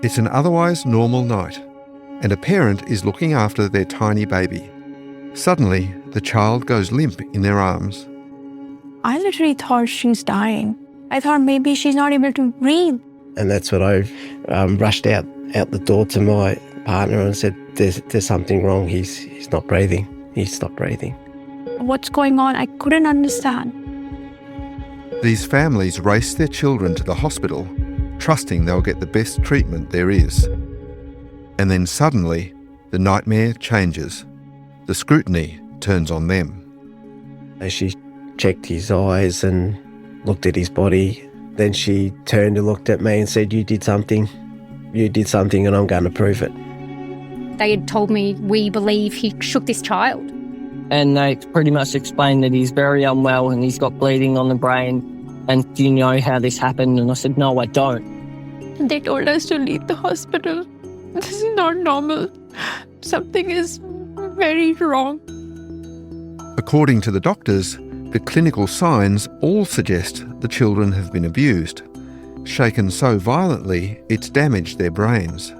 It's an otherwise normal night, and a parent is looking after their tiny baby. Suddenly, the child goes limp in their arms. I literally thought she's dying. I thought maybe she's not able to breathe. And that's when I rushed out the door to my partner and said, there's something wrong. He's not breathing. He's stopped breathing. What's going on? I couldn't understand. These families race their children to the hospital, trusting they'll get the best treatment there is. And then suddenly, the nightmare changes. The scrutiny turns on them. As she checked his eyes and looked at his body, then she turned and looked at me and said, you did something and I'm going to prove it. They had told me, we believe he shook this child. And they pretty much explained that he's very unwell and he's got bleeding on the brain. And do you know how this happened? And I said, no, I don't. They told us to leave the hospital. This is not normal. Something is very wrong. According to the doctors, the clinical signs all suggest the children have been abused. Shaken so violently, it's damaged their brains.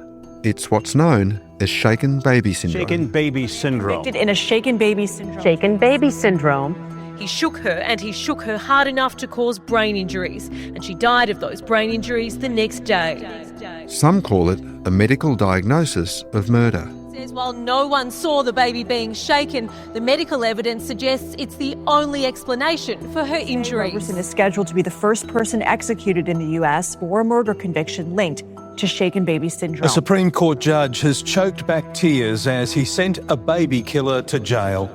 It's what's known as shaken baby syndrome. Shaken baby syndrome. Convicted in a shaken baby syndrome. Shaken baby syndrome. He shook her, and he shook her hard enough to cause brain injuries, and she died of those brain injuries the next day. Some call it a medical diagnosis of murder. Says while no one saw the baby being shaken, the medical evidence suggests it's the only explanation for her injuries. Roberson is scheduled to be the first person executed in the U.S. for a murder conviction linked to shaken baby syndrome. A Supreme Court judge has choked back tears as he sent a baby killer to jail.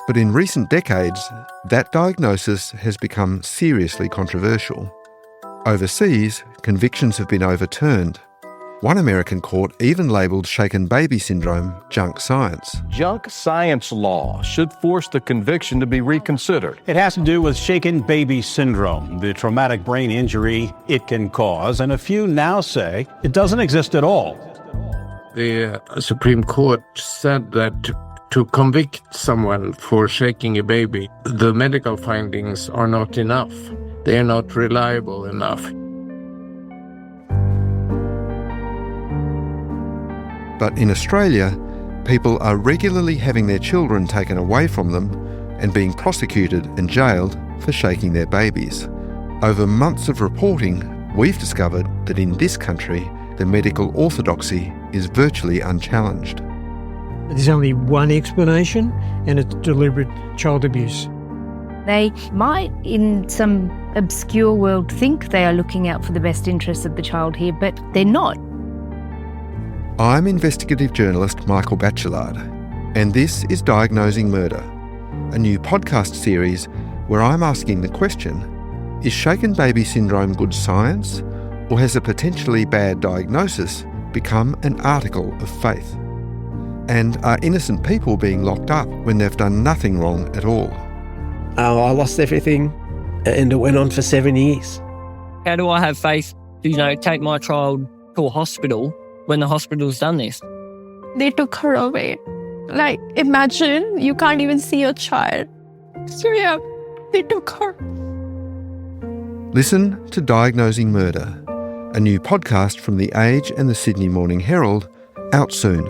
But in recent decades, that diagnosis has become seriously controversial. Overseas, convictions have been overturned. One American court even labelled shaken baby syndrome junk science. Junk science law should force the conviction to be reconsidered. It has to do with shaken baby syndrome, the traumatic brain injury it can cause, and a few now say it doesn't exist at all. The Supreme Court said that to convict someone for shaking a baby, the medical findings are not enough. They are not reliable enough. But in Australia, people are regularly having their children taken away from them and being prosecuted and jailed for shaking their babies. Over months of reporting, we've discovered that in this country, the medical orthodoxy is virtually unchallenged. There's only one explanation, and it's deliberate child abuse. They might, in some obscure world, think they are looking out for the best interests of the child here, but they're not. I'm investigative journalist Michael Batchelard, and this is Diagnosing Murder, a new podcast series where I'm asking the question, is shaken baby syndrome good science, or has a potentially bad diagnosis become an article of faith? And are innocent people being locked up when they've done nothing wrong at all? I lost everything, and it went on for 7 years. How do I have faith to, take my child to a hospital when the hospital's done this? They took her away. Like, imagine you can't even see your child. So yeah, they took her. Listen to Diagnosing Murder, a new podcast from The Age and the Sydney Morning Herald, out soon.